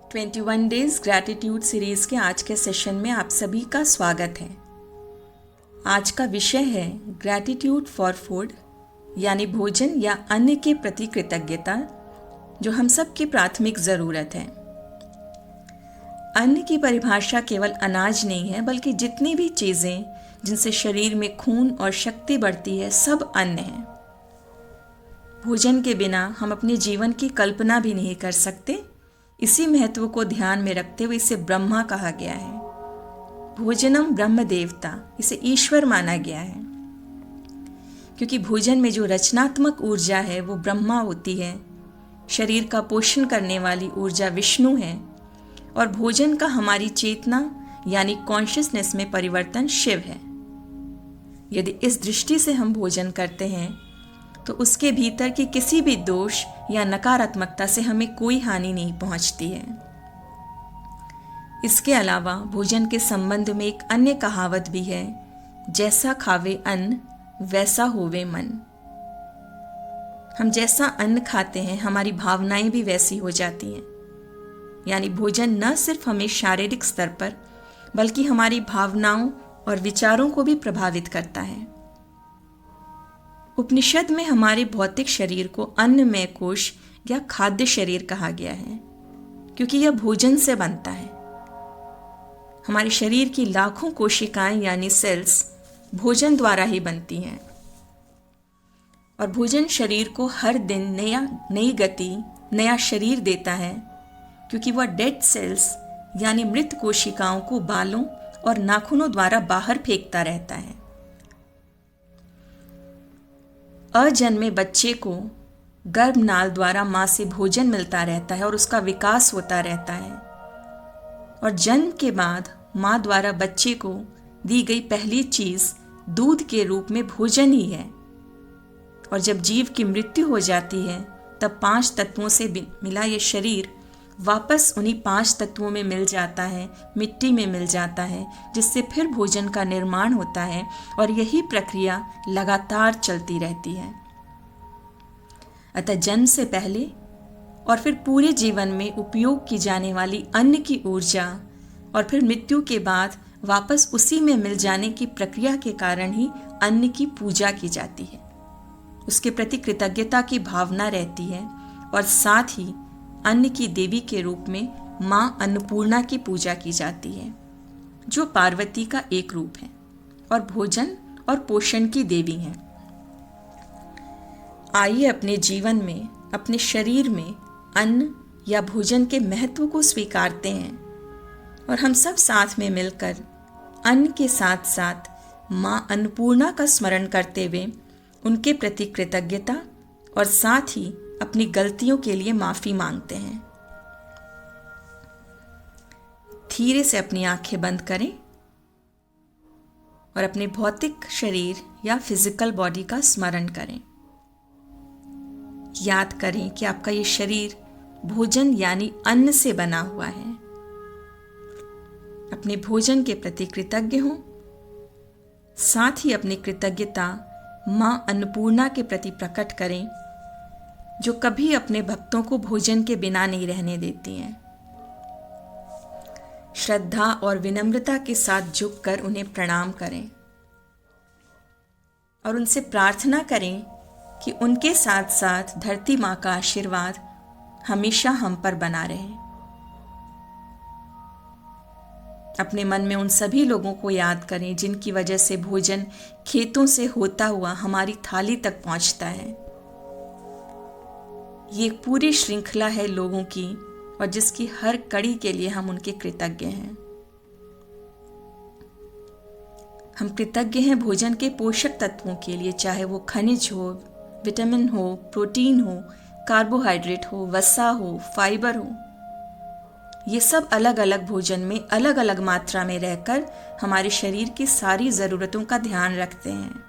21 days gratitude series के आज के सेशन में आप सभी का स्वागत है। आज का विषय है ग्रैटिट्यूड फॉर फूड, यानी भोजन या अन्न के प्रति कृतज्ञता, जो हम सब की प्राथमिक ज़रूरत है। अन्न की परिभाषा केवल अनाज नहीं है, बल्कि जितनी भी चीज़ें जिनसे शरीर में खून और शक्ति बढ़ती है, सब अन्न है। भोजन के बिना हम अपने जीवन की कल्पना भी नहीं कर सकते। इसी महत्व को ध्यान में रखते हुए इसे ब्रह्मा कहा गया है। भोजनम ब्रह्म देवता, इसे ईश्वर माना गया है, क्योंकि भोजन में जो रचनात्मक ऊर्जा है वो ब्रह्मा होती है। शरीर का पोषण करने वाली ऊर्जा विष्णु है और भोजन का हमारी चेतना यानी कॉन्शियसनेस में परिवर्तन शिव है। यदि इस दृष्टि से हम भोजन करते हैं तो उसके भीतर की किसी भी दोष या नकारात्मकता से हमें कोई हानि नहीं पहुंचती है। इसके अलावा भोजन के संबंध में एक अन्य कहावत भी है, जैसा खावे अन्न वैसा होवे मन। हम जैसा अन्न खाते हैं हमारी भावनाएं भी वैसी हो जाती हैं। यानी भोजन न सिर्फ हमें शारीरिक स्तर पर बल्कि हमारी भावनाओं और विचारों को भी प्रभावित करता है। उपनिषद में हमारे भौतिक शरीर को अन्नमय कोश या खाद्य शरीर कहा गया है, क्योंकि यह भोजन से बनता है। हमारे शरीर की लाखों कोशिकाएं यानी सेल्स भोजन द्वारा ही बनती हैं, और भोजन शरीर को हर दिन नई गति, नया शरीर देता है, क्योंकि वह डेड सेल्स यानी मृत कोशिकाओं को बालों और नाखूनों द्वारा बाहर फेंकता रहता है। अजन्मे बच्चे को गर्भनाल द्वारा माँ से भोजन मिलता रहता है और उसका विकास होता रहता है, और जन्म के बाद माँ द्वारा बच्चे को दी गई पहली चीज दूध के रूप में भोजन ही है। और जब जीव की मृत्यु हो जाती है तब 5 तत्वों से मिला यह शरीर वापस उन्हीं 5 तत्वों में मिल जाता है, मिट्टी में मिल जाता है, जिससे फिर भोजन का निर्माण होता है, और यही प्रक्रिया लगातार चलती रहती है। अतः जन्म से पहले और फिर पूरे जीवन में उपयोग की जाने वाली अन्न की ऊर्जा और फिर मृत्यु के बाद वापस उसी में मिल जाने की प्रक्रिया के कारण ही अन्न की पूजा की जाती है। उसके प्रति कृतज्ञता की भावना रहती है, और साथ ही अन्न की देवी के रूप में माँ अन्नपूर्णा की पूजा की जाती है, जो पार्वती का एक रूप है और भोजन और पोषण की देवी हैं। आइए अपने जीवन में, अपने शरीर में अन्न या भोजन के महत्व को स्वीकारते हैं, और हम सब साथ में मिलकर अन्न के साथ साथ माँ अन्नपूर्णा का स्मरण करते हुए उनके प्रति कृतज्ञता और साथ ही अपनी गलतियों के लिए माफी मांगते हैं। धीरे से अपनी आंखें बंद करें और अपने भौतिक शरीर या फिजिकल बॉडी का स्मरण करें। याद करें कि आपका ये शरीर भोजन यानी अन्न से बना हुआ है। अपने भोजन के प्रति कृतज्ञ हों, साथ ही अपनी कृतज्ञता मां अन्नपूर्णा के प्रति प्रकट करें, जो कभी अपने भक्तों को भोजन के बिना नहीं रहने देती हैं। श्रद्धा और विनम्रता के साथ झुककर उन्हें प्रणाम करें और उनसे प्रार्थना करें कि उनके साथ साथ धरती माँ का आशीर्वाद हमेशा हम पर बना रहे। अपने मन में उन सभी लोगों को याद करें जिनकी वजह से भोजन खेतों से होता हुआ हमारी थाली तक पहुंचता है। ये एक पूरी श्रृंखला है लोगों की, और जिसकी हर कड़ी के लिए हम उनके कृतज्ञ हैं। हम कृतज्ञ हैं भोजन के पोषक तत्वों के लिए, चाहे वो खनिज हो, विटामिन हो, प्रोटीन हो, कार्बोहाइड्रेट हो, वसा हो, फाइबर हो। ये सब अलग अलग भोजन में अलग अलग मात्रा में रहकर हमारे शरीर की सारी ज़रूरतों का ध्यान रखते हैं।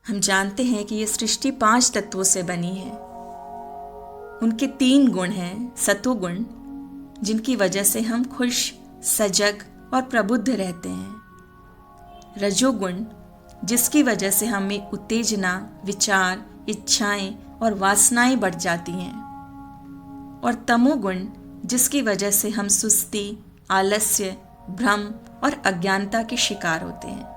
हम जानते हैं कि ये सृष्टि 5 तत्वों से बनी है। उनके 3 गुण हैं, सत्वगुण, जिनकी वजह से हम खुश, सजग और प्रबुद्ध रहते हैं। रजोगुण, जिसकी वजह से हमें उत्तेजना, विचार, इच्छाएं और वासनाएं बढ़ जाती हैं। और तमोगुण जिसकी वजह से हम सुस्ती, आलस्य, भ्रम और अज्ञानता के शिकार होते हैं।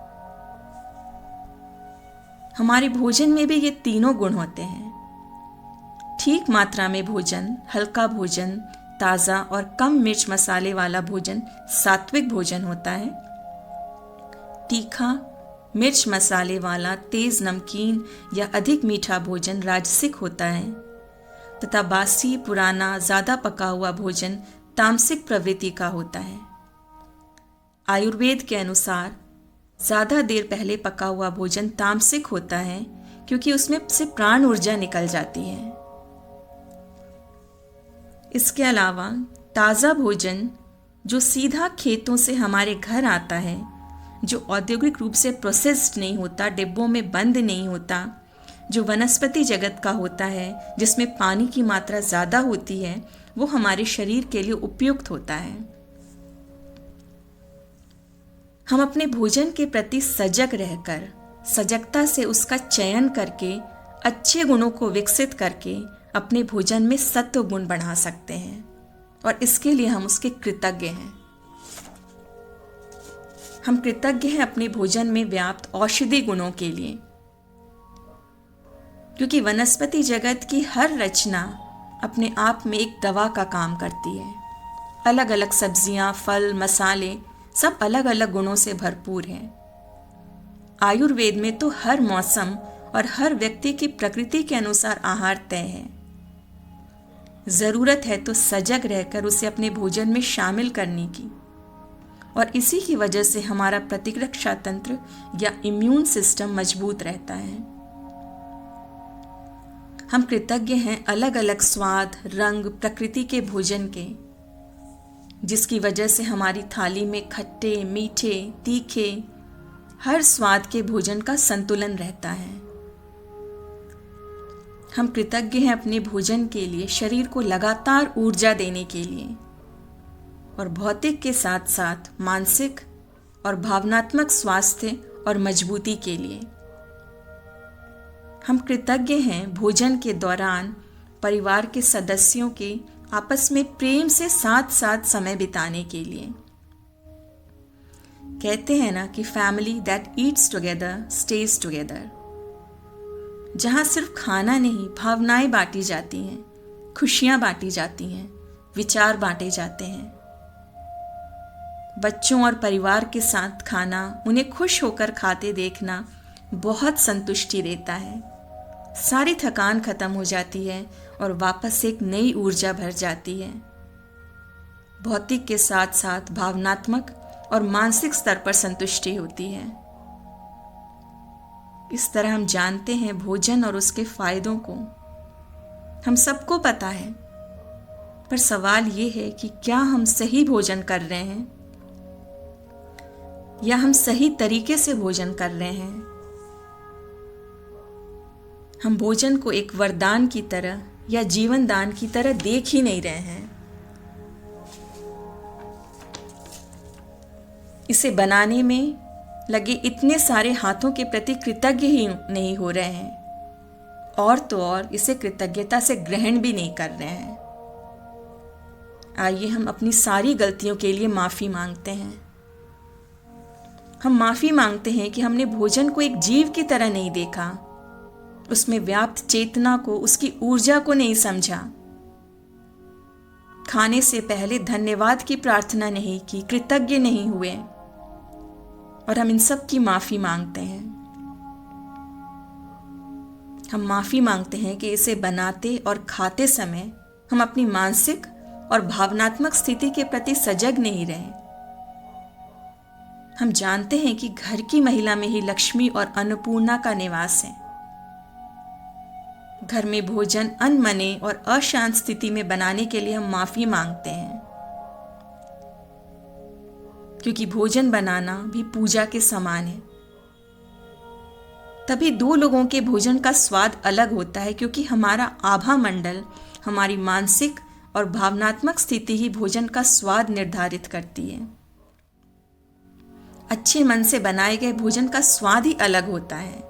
हमारे भोजन में भी ये तीनों गुण होते हैं। ठीक मात्रा में भोजन, हल्का भोजन, ताज़ा और कम मिर्च मसाले वाला भोजन सात्विक भोजन होता है। तीखा, मिर्च मसाले वाला, तेज नमकीन या अधिक मीठा भोजन राजसिक होता है तथा बासी, पुराना, ज़्यादा पका हुआ भोजन तामसिक प्रवृत्ति का होता है। आयुर्वेद के अनुसार ज़्यादा देर पहले पका हुआ भोजन तामसिक होता है क्योंकि उसमें से प्राण ऊर्जा निकल जाती है। इसके अलावा ताज़ा भोजन जो सीधा खेतों से हमारे घर आता है, जो औद्योगिक रूप से प्रोसेस्ड नहीं होता, डिब्बों में बंद नहीं होता, जो वनस्पति जगत का होता है, जिसमें पानी की मात्रा ज़्यादा होती है, वो हमारे शरीर के लिए उपयुक्त होता है। हम अपने भोजन के प्रति सजग रहकर, सजगता से उसका चयन करके, अच्छे गुणों को विकसित करके अपने भोजन में सत्व गुण बढ़ा सकते हैं और इसके लिए हम उसके कृतज्ञ हैं। हम कृतज्ञ हैं अपने भोजन में व्याप्त औषधि गुणों के लिए, क्योंकि वनस्पति जगत की हर रचना अपने आप में एक दवा का काम करती है। अलग अलग सब्जियां, फल, मसाले सब अलग अलग गुणों से भरपूर हैं। आयुर्वेद में तो हर मौसम और हर व्यक्ति की प्रकृति के अनुसार आहार तय है। जरूरत है तो सजग रहकर उसे अपने भोजन में शामिल करने की, और इसी की वजह से हमारा प्रतिरक्षा तंत्र या इम्यून सिस्टम मजबूत रहता है। हम कृतज्ञ हैं अलग अलग स्वाद, रंग, प्रकृति के भोजन के, जिसकी वजह से हमारी थाली में खट्टे, मीठे, तीखे हर स्वाद के भोजन का संतुलन रहता है। हम कृतज्ञ हैं अपने भोजन के लिए, शरीर को लगातार ऊर्जा देने के लिए और भौतिक के साथ साथ मानसिक और भावनात्मक स्वास्थ्य और मजबूती के लिए। हम कृतज्ञ हैं भोजन के दौरान परिवार के सदस्यों के आपस में प्रेम से साथ साथ समय बिताने के लिए। कहते हैं ना कि family that eats together stage together. जहाँ सिर्फ खाना नहीं, भावनाएं बांटी जाती हैं, खुशियाँ बांटी जाती हैं, विचार बांटे जाते हैं। बच्चों और परिवार के साथ खाना, उन्हें खुश होकर खाते देखना बहुत संतुष्टि देता है। सारी थकान खत्म हो जाती है और वापस एक नई ऊर्जा भर जाती है। भौतिक के साथ साथ भावनात्मक और मानसिक स्तर पर संतुष्टि होती है। इस तरह हम जानते हैं भोजन और उसके फायदों को। हम सबको पता है, पर सवाल ये है कि क्या हम सही भोजन कर रहे हैं या हम सही तरीके से भोजन कर रहे हैं। हम भोजन को एक वरदान की तरह या जीवन दान की तरह देख ही नहीं रहे हैं। इसे बनाने में लगे इतने सारे हाथों के प्रति कृतज्ञ ही नहीं हो रहे हैं और तो और इसे कृतज्ञता से ग्रहण भी नहीं कर रहे हैं। आइए हम अपनी सारी गलतियों के लिए माफ़ी मांगते हैं। हम माफ़ी मांगते हैं कि हमने भोजन को एक जीव की तरह नहीं देखा, उसमें व्याप्त चेतना को, उसकी ऊर्जा को नहीं समझा। खाने से पहले धन्यवाद की प्रार्थना नहीं की, कृतज्ञ नहीं हुए, और हम इन सब की माफ़ी मांगते हैं। हम माफ़ी मांगते हैं कि इसे बनाते और खाते समय हम अपनी मानसिक और भावनात्मक स्थिति के प्रति सजग नहीं रहे। हम जानते हैं कि घर की महिला में ही लक्ष्मी और अन्नपूर्णा का निवास है। घर में भोजन अनमने और अशांत स्थिति में बनाने के लिए हम माफ़ी मांगते हैं, क्योंकि भोजन बनाना भी पूजा के समान है। तभी दो लोगों के भोजन का स्वाद अलग होता है, क्योंकि हमारा आभा मंडल, हमारी मानसिक और भावनात्मक स्थिति ही भोजन का स्वाद निर्धारित करती है। अच्छे मन से बनाए गए भोजन का स्वाद ही अलग होता है।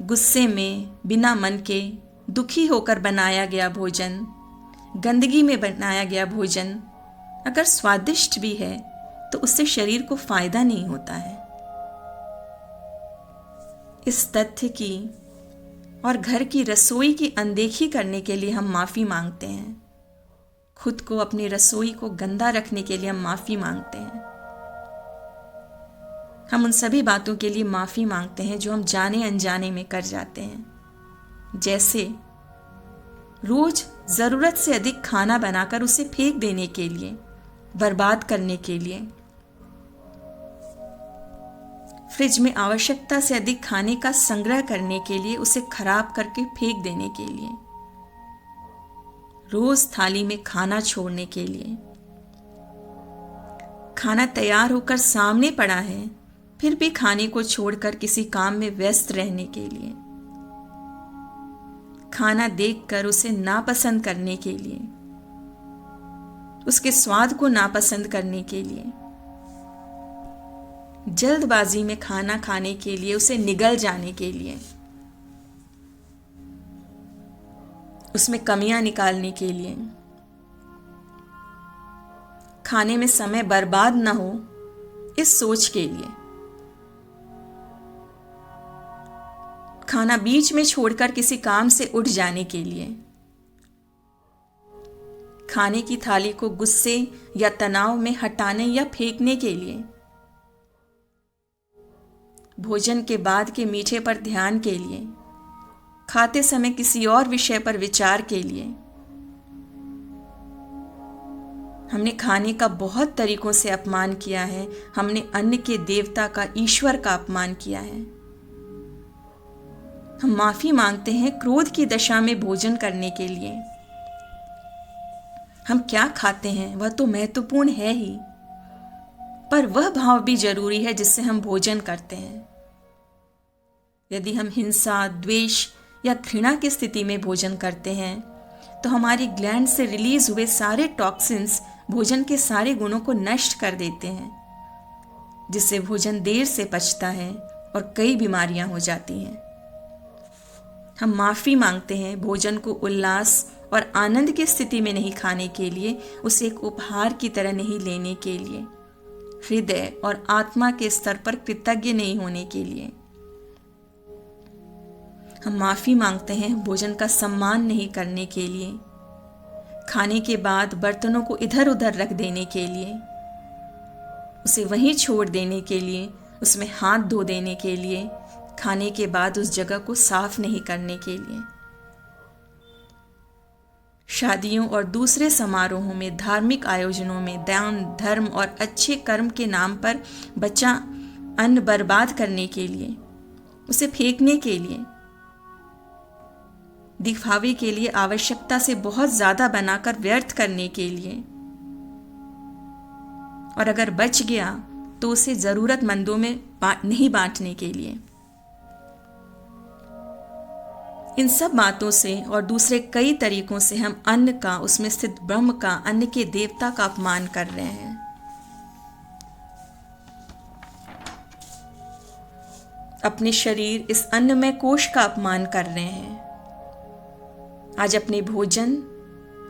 गुस्से में, बिना मन के, दुखी होकर बनाया गया भोजन, गंदगी में बनाया गया भोजन अगर स्वादिष्ट भी है तो उससे शरीर को फायदा नहीं होता है। इस तथ्य की और घर की रसोई की अनदेखी करने के लिए हम माफ़ी मांगते हैं। खुद को, अपनी रसोई को गंदा रखने के लिए हम माफ़ी मांगते हैं। हम उन सभी बातों के लिए माफ़ी मांगते हैं जो हम जाने अनजाने में कर जाते हैं, जैसे रोज ज़रूरत से अधिक खाना बनाकर उसे फेंक देने के लिए, बर्बाद करने के लिए, फ्रिज में आवश्यकता से अधिक खाने का संग्रह करने के लिए, उसे खराब करके फेंक देने के लिए, रोज थाली में खाना छोड़ने के लिए, खाना तैयार होकर सामने पड़ा है फिर भी खाने को छोड़कर किसी काम में व्यस्त रहने के लिए, खाना देखकर उसे नापसंद करने के लिए, उसके स्वाद को नापसंद करने के लिए, जल्दबाजी में खाना खाने के लिए, उसे निगल जाने के लिए, उसमें कमियां निकालने के लिए, खाने में समय बर्बाद ना हो इस सोच के लिए, खाना बीच में छोड़कर किसी काम से उठ जाने के लिए, खाने की थाली को गुस्से या तनाव में हटाने या फेंकने के लिए, भोजन के बाद के मीठे पर ध्यान के लिए, खाते समय किसी और विषय पर विचार के लिए। हमने खाने का बहुत तरीकों से अपमान किया है। हमने अन्न के देवता का, ईश्वर का अपमान किया है। हम माफी मांगते हैं क्रोध की दशा में भोजन करने के लिए। हम क्या खाते हैं वह तो महत्वपूर्ण है ही, पर वह भाव भी जरूरी है जिससे हम भोजन करते हैं। यदि हम हिंसा, द्वेष या घृणा की स्थिति में भोजन करते हैं तो हमारी ग्लैंड से रिलीज हुए सारे टॉक्सिन्स भोजन के सारे गुणों को नष्ट कर देते हैं, जिससे भोजन देर से पचता है और कई बीमारियां हो जाती हैं। हम माफी मांगते हैं भोजन को उल्लास और आनंद की स्थिति में नहीं खाने के लिए, उसे एक उपहार की तरह नहीं लेने के लिए, हृदय और आत्मा के स्तर पर कृतज्ञ नहीं होने के लिए। हम माफी मांगते हैं भोजन का सम्मान नहीं करने के लिए, खाने के बाद बर्तनों को इधर उधर रख देने के लिए, उसे वहीं छोड़ देने के लिए, उसमें हाथ धो देने के लिए, खाने के बाद उस जगह को साफ नहीं करने के लिए। शादियों और दूसरे समारोहों में, धार्मिक आयोजनों में दान, धर्म और अच्छे कर्म के नाम पर बचा अन्न बर्बाद करने के लिए, उसे फेंकने के लिए, दिखावे के लिए, आवश्यकता से बहुत ज्यादा बनाकर व्यर्थ करने के लिए, और अगर बच गया तो उसे जरूरतमंदों में नहीं बांटने के लिए। इन सब बातों से और दूसरे कई तरीकों से हम अन्न का, उसमें स्थित ब्रह्म का, अन्न के देवता का अपमान कर रहे हैं। अपने शरीर, इस अन्नमय कोश का अपमान कर रहे हैं। आज अपने भोजन,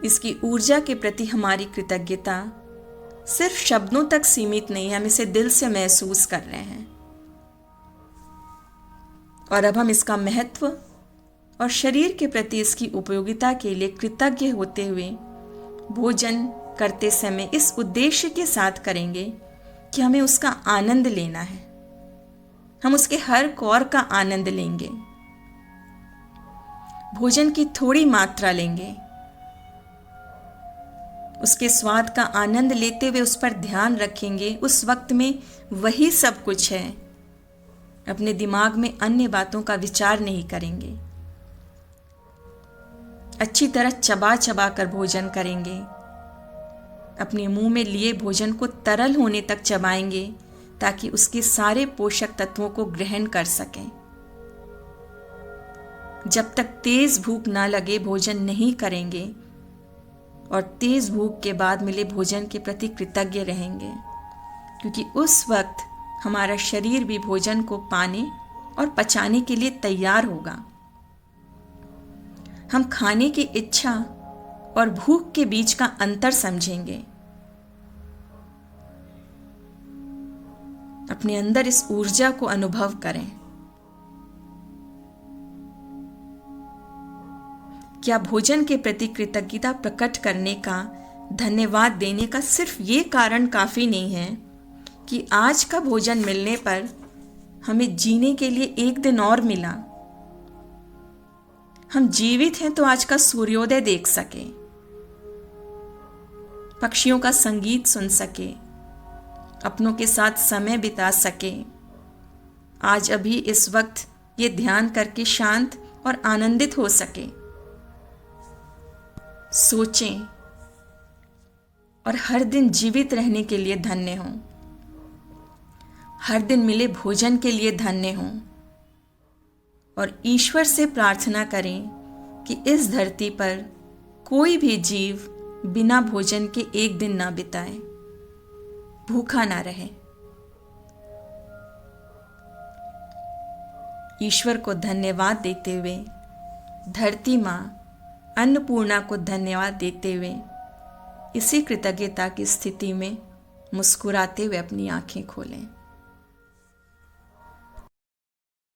इसकी ऊर्जा के प्रति हमारी कृतज्ञता सिर्फ शब्दों तक सीमित नहीं है, हम इसे दिल से महसूस कर रहे हैं। और अब हम इसका महत्व और शरीर के प्रति इसकी उपयोगिता के लिए कृतज्ञ होते हुए भोजन करते समय इस उद्देश्य के साथ करेंगे कि हमें उसका आनंद लेना है। हम उसके हर कौर का आनंद लेंगे, भोजन की थोड़ी मात्रा लेंगे, उसके स्वाद का आनंद लेते हुए उस पर ध्यान रखेंगे। उस वक्त में वही सब कुछ है, अपने दिमाग में अन्य बातों का विचार नहीं करेंगे। अच्छी तरह चबा चबा कर भोजन करेंगे, अपने मुंह में लिए भोजन को तरल होने तक चबाएंगे ताकि उसके सारे पोषक तत्वों को ग्रहण कर सकें। जब तक तेज भूख ना लगे भोजन नहीं करेंगे और तेज भूख के बाद मिले भोजन के प्रति कृतज्ञ रहेंगे, क्योंकि उस वक्त हमारा शरीर भी भोजन को पाने और पचाने के लिए तैयार होगा। हम खाने की इच्छा और भूख के बीच का अंतर समझेंगे। अपने अंदर इस ऊर्जा को अनुभव करें। क्या भोजन के प्रति कृतज्ञता प्रकट करने का, धन्यवाद देने का सिर्फ ये कारण काफी नहीं है कि आज का भोजन मिलने पर हमें जीने के लिए एक दिन और मिला। हम जीवित हैं तो आज का सूर्योदय देख सके, पक्षियों का संगीत सुन सके, अपनों के साथ समय बिता सके। आज अभी इस वक्त ये ध्यान करके शांत और आनंदित हो सके। सोचें और हर दिन जीवित रहने के लिए धन्य हों, हर दिन मिले भोजन के लिए धन्य हों और ईश्वर से प्रार्थना करें कि इस धरती पर कोई भी जीव बिना भोजन के एक दिन ना बिताए, भूखा ना रहे। ईश्वर को धन्यवाद देते हुए, धरती माँ अन्नपूर्णा को धन्यवाद देते हुए, इसी कृतज्ञता की स्थिति में मुस्कुराते हुए अपनी आंखें खोलें।